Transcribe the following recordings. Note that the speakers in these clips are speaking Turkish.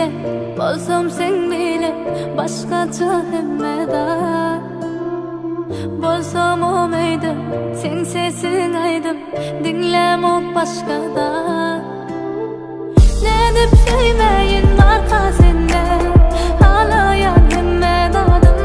bile bolsam sen bile başkaça hemmeda bolsam o meydi sen sesin aydım dinlemek başkada ne dep söyleyin marka sende ağlayan hemmedadım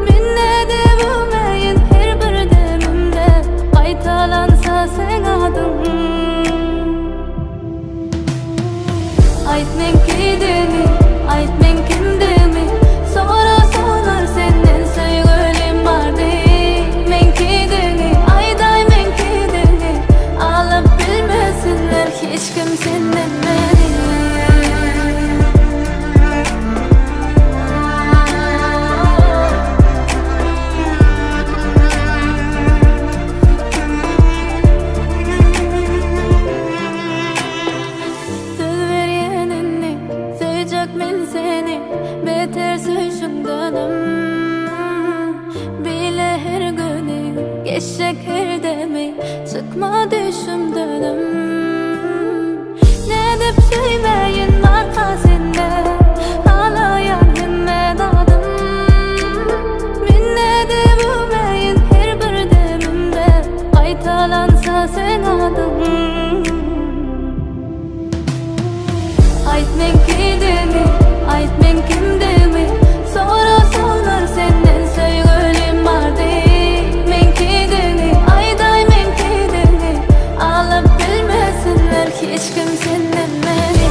min ne demeyin her bir demimde qaytalansa sen adım ayt men keydini ayt men kimdimi sonra sorar senden söygölüm bardy men keydini ayday men keydini alıp bilmesinler hiç kim senden beni men seni beter söyüşümdenim bile her günü geçecek her demi çıkma düşümdenim ne dep söyleyin marka sende ağlayan hemmedadım min ne demeyin her bir demimde qaytalansa sen adım ayt men keydini ayt men kimdimi sonra sorar senden söygölüm bardy men keydini ayday men keydini alıp bilmesinler hiç kim senden beni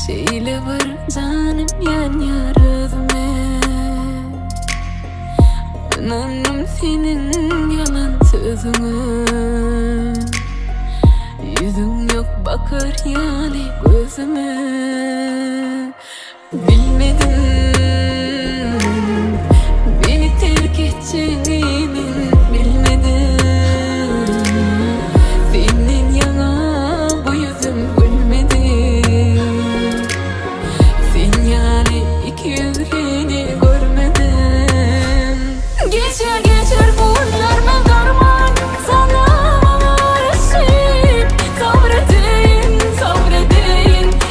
şeyle var canım yan yarıdımı Önüm senin yalan sözünü yüzün yok bakır yani gözüme bilmedim beni terk edeceğini bilmedim senin yana bu yüzüm gülmedi yüreğini görmedim geçer bunlar ben darman sana aşık sabredin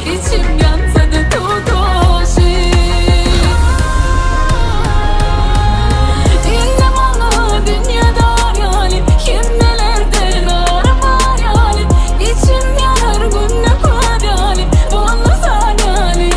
içim yansa da tutuşur dinlem onu dünyada yani kim nelerden aramar yani içim yanar günne koyar yani olmasa yani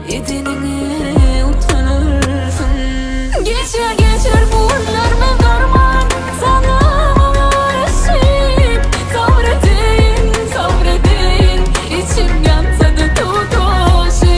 edenine utanırsın geçer bunlar ben darman sana aşık sabredin içim yansa da tutuşur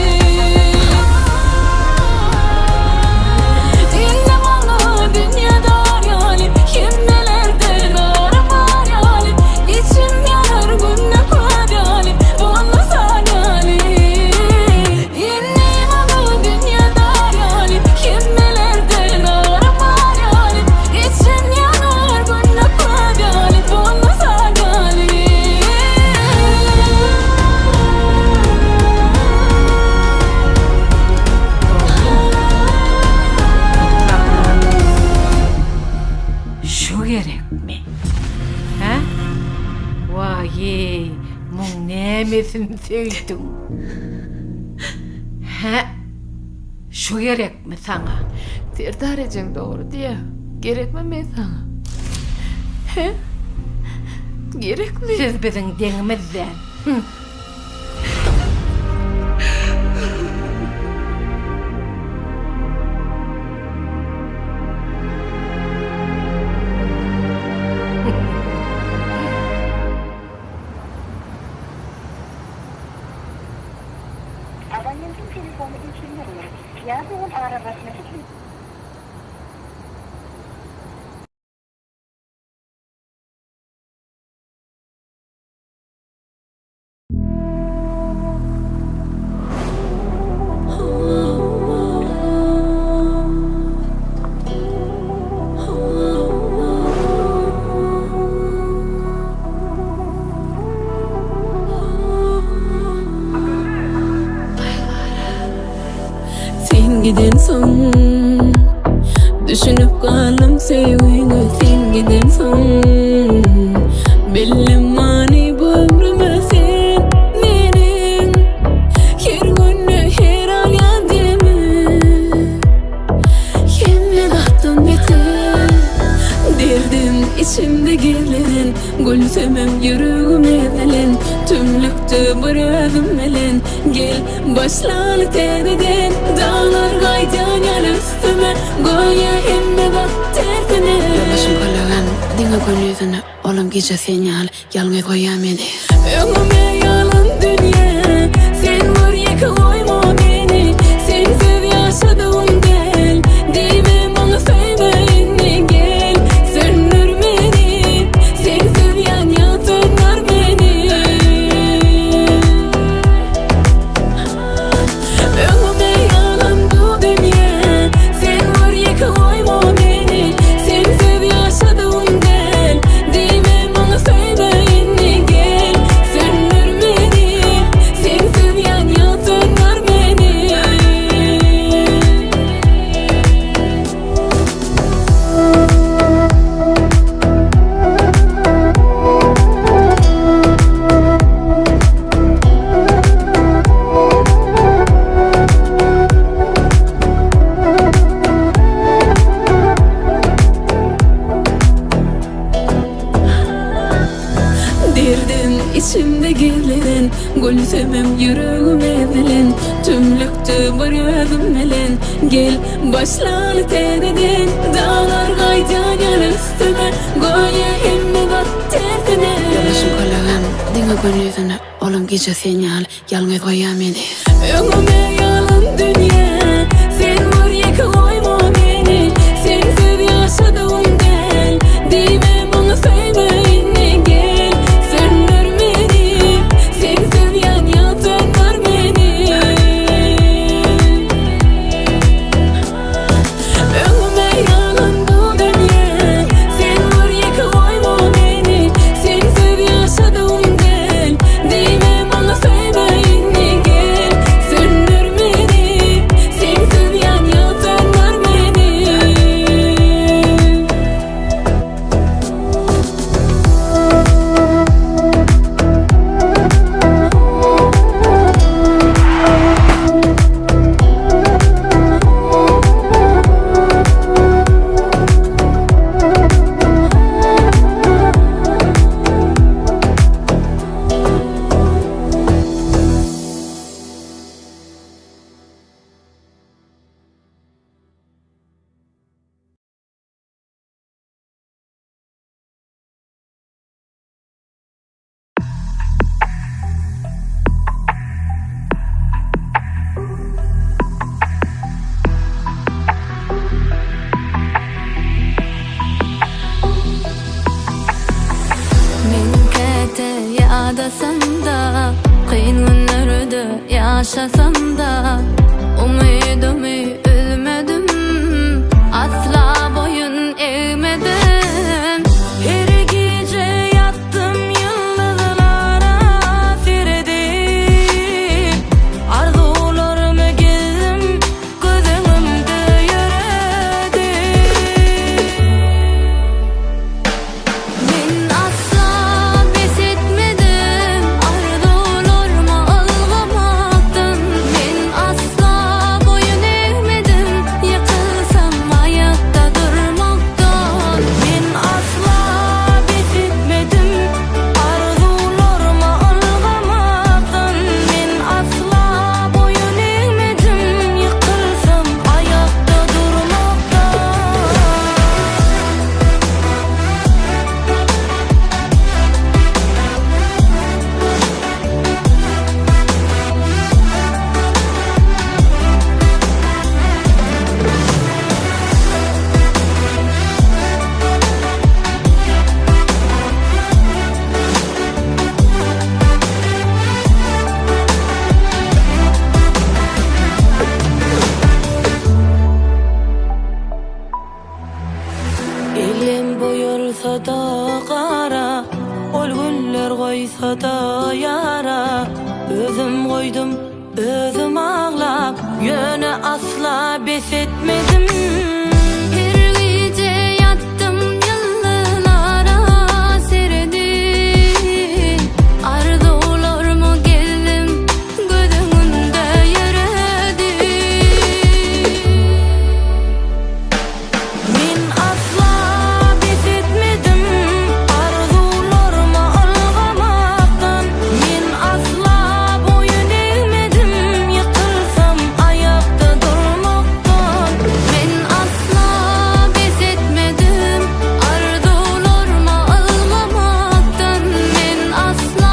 nemesini söýdüm. He, şu gerek mi sana? Serdar ejeng doğru diye. Gerekme mi sana? He? Gerek mi? Siz bizim deňimizden. Abonentin telefonu içindirildi. Yazılım aramasını Sen giden son düşünüp kaldım sevgini sen giden son belli mani bu ömrüme sen benim her günü her an yadımı yemin attım biter derdim içimde gerilen gülsemem yüreğim evelen tümlüktü bırakım elen gel başlalı tereden dağlar gaydan yan üstüme goya emme bak tertine başım kolagan dinga kon yüzüne oğlum gece senyal yalnız koyamedi ömrüme yalan dünya sen buraya koyma beni sensiz yaşadığım del dime bana sevmeyin gel söndür beni sensiz yan yatırlar beni ömrüme yalan bu dünya sen buraya koyma beni sensiz yaşadığım del dime bana sevmeyin gel söndür beni sensiz yan yatırlar beni derdim içimde gerilen gülsemem yüreğim evelen tümlüktü bırakım elen gel başlalı tereden dağlar gaydan yan üstüme goya emme bak tertine başım kolagan dinga kon yüzüne oğlum gece senyal yalnız koyamedi ömrüme yalan dünya sen buraya koyma beni sensiz yaşadığım del dime bana sevmeyin gel söndür beni sensiz yan yatırlar beni ömrüme yalan bu dünya sen buraya koyma beni sensiz yaşadığım del dime bana sevmeyin gel söndür beni sensiz yan yatırlar beni Men kete yadasam da kıyın günlerde yaşasam da umidimi üzmedim asla boyun eğmedim her gece yattım yıldızlara seyredip arzularımı gezdim gözümde yürüdüm men asla pes etmedim arzularımı kapıda yara. Özüm koydum, özüm ağlap, yöne asla bes etmedim. Bir gece yattım yıllara seredi. Arzularımı geldim gözümünde yeredi. Men asla bes etmedim arzularımı algamaktan. Men asla boyun eğmedim yıkılsam ayakta durmaktan. Ben asla pes etmedim arzularıma almamaktan. Ben asla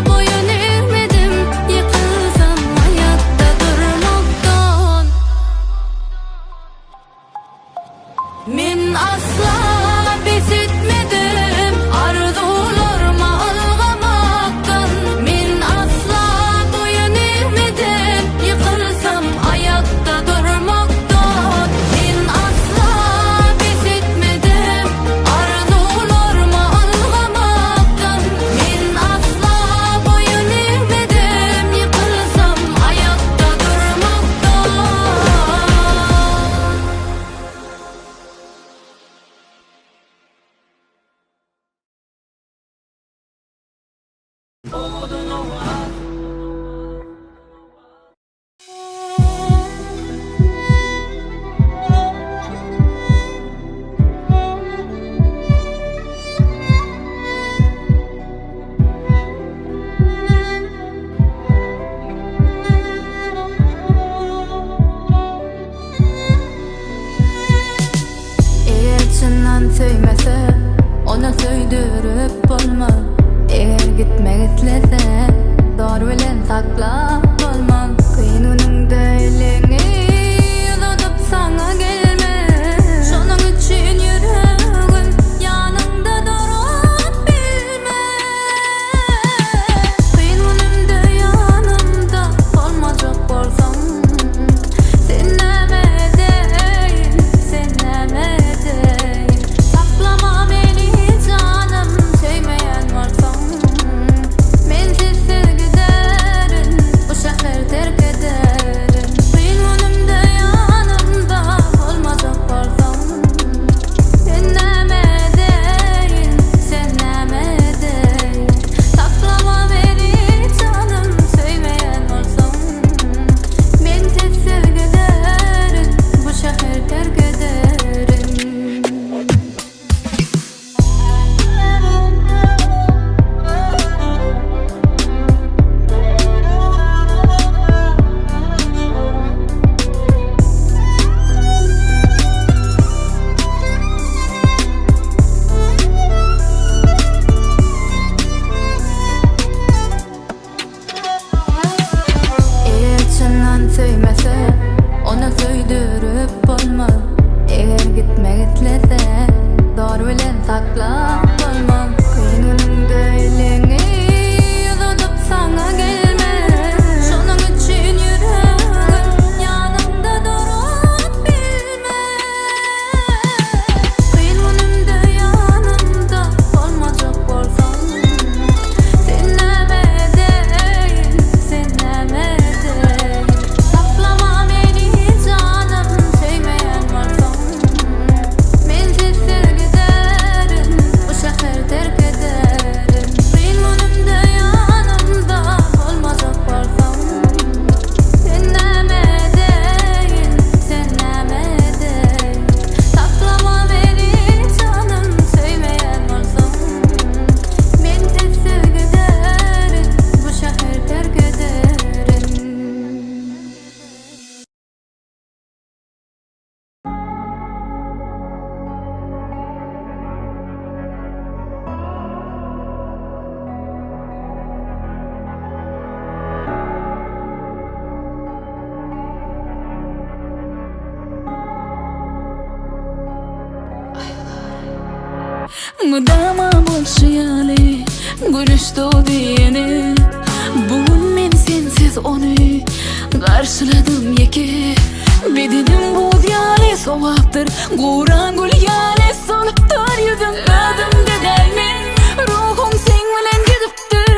boyun eğmedim yıkılsam ayakta durmaktan. Men asla pes etmedim arzularıma algamaktan. Men asla boyun eğmedim yıkılsam ayakta durmaktan. Men asla pes etmedim arzularıma algamaktan. Men asla boyun eğmedim yıkılsam ayakta durmaktan. Eğer çından söymese ona söydürüp bolma. Eğer gitmek islese doğru bilen saklap bolman. Kıyın önünde elini uzatıp sana gelme. Şonun için yüreğim yanımda durup bilme. Kıyın önümde yanımda olmayacak bolsam. Sen neme deyin, sen neme deyin. Saklama beni canım, sevmeyen varsan. Mensiz sevgi derin, bu şehir terk ederim. Kıyın önümde yanımda olmayacak varsan. Sen neme deyin, sen neme deyin. Saklama beni canım, sevmeyen varsan. Mensiz sevgi derin, bu şehir terk ederim. Eğer çından söymese ona söydürüp bolma. Eğer gitmek islese doğru bilen saklap bolmam. Kıyın önünde elini uzatıp sana gelme. Şonun için yüreğim yanımda durup bilme. Kıyın önümde yanımda olmayacak bolsan. Sen neme deyin, sen neme deyin. Saklama beni canım, sevmeyen varsan. Mensiz sevgi derin, bu şehir terk ederim. Kıyın önümde yanımda olmayacak varsan. Sen neme deyin, sen neme deyin. Saklama beni canım, sevmeyen varsan. Mensiz sevgi derin, bu şehir terk ederim. Mıdama bolşiyali gülüştü diyeni. Bugün men sensiz onu karşıladım yeki. Bedenim bu diyali soğaptır, Guran gül yali solup dur yüzüm. Ödüm dedelmin ruhum sen bilen gidiptir.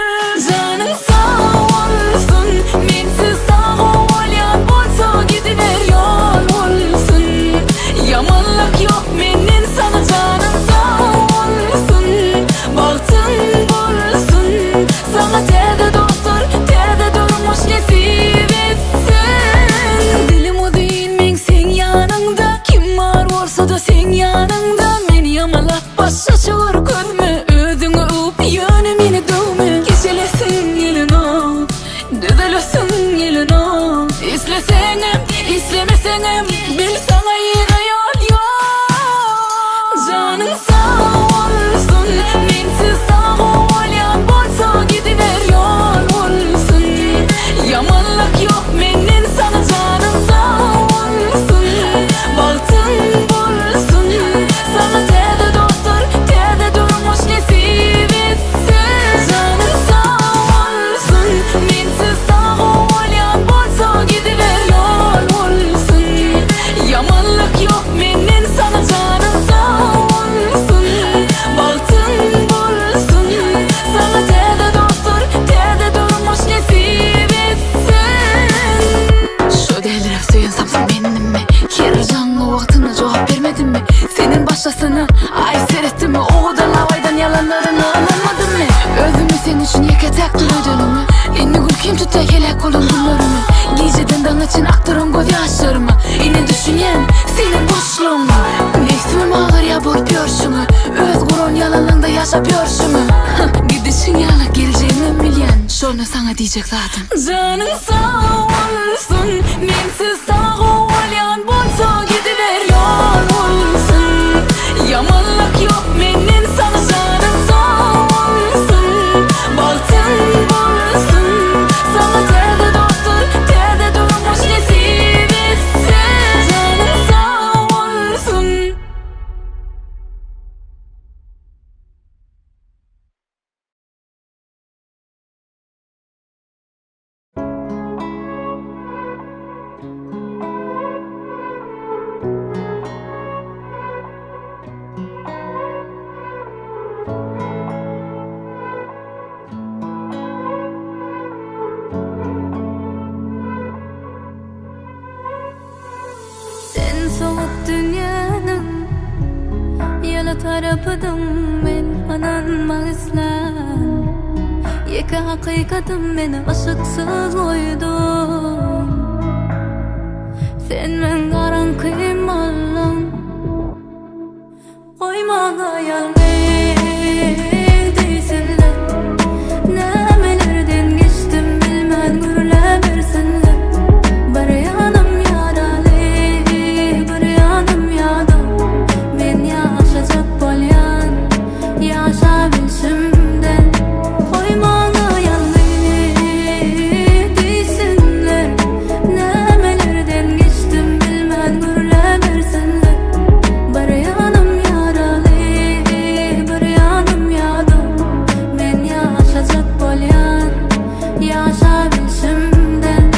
Özlemesenem bil sana yine yol yok. Canın sağ olsun, mensiz sağ olyan bolsa gidiver yol olsun. Yamanlık yok menin sana canım sağ olsun. Bahtın bulsun, sana tede dostur, tede durmuş nesip etsin. Canın sağ olsun, mensiz sağ olyan bolsa gidiver yol olsun. Yamanlık yok menin sana canım sağ olsun. Bahtın bulsun, sana tede dostur, tede durmuş nesip etsin. Şu delirip suyun sapsın benim mi? Kere canlı vaktine cevap vermedin mi? Senin başlasını ay seyrettin mi? O kadar lavaydan yalanlarını anlamadın mı? Özümü senin için yeketek duruydunum. Inni gül kim tutar kelek kolun güllerimi? Giyeceden dan için aktarım göz yaşlarımı. Yine düşünen senin boşluğunu. Nefsimin ağır ya bol pörşümü. Öz gurun yalanında yaşa pörşümü. Gidişin yalı geleceğimi milyen. Şunu sana diyecek zaten. Canın sağ olsun, mensiz sağ olyan bolsa gidiver yol olsun. Yamanlık yok menin sana canım sağ olsun. Bahtın bulsun, sana terde dostur, terde durmuş nesip etsin. Canın sağ olsun. Sen soğuk dünyanın yalı tarafıdım men ananma islan. Yeke hakikatim beni ışıksız koydu. Sen men karan kıymalım koymana yalnız değilsinler. Nemelerden geçtim bilmem gürlemirsinler. Bir yanım yaralı, bir yanım yadım. Men yaşayacak bolyan, yaşabilşimden. Koymana yalnız değilsinler. Nemelerden geçtim bilmem gürlemirsinler. Bir yanım yaralı, bir yanım yadım. Men yaşayacak bolyan, yaşabilşimden.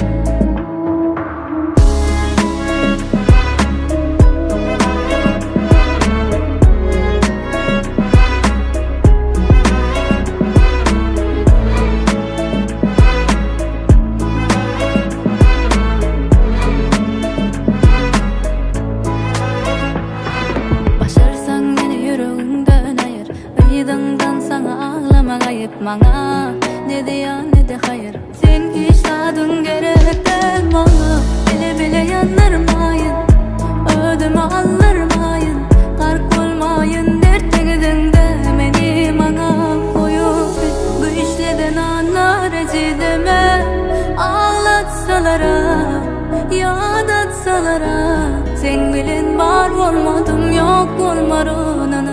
Başarsan beni yüreğimden ayır. Aydından sana ağlamak ayıp bana. Ne diyen ne de hayır. Sen hiç tadın gerek değil bana. Bile bile yanırmayın, ödümü aldırmayın. Kark olmayın dertlerden de beni bana koyup. Bu işleden anlar ezideme. Ağlatsalara, yadatsalara. Sen bilin var olmadım yok olmarın.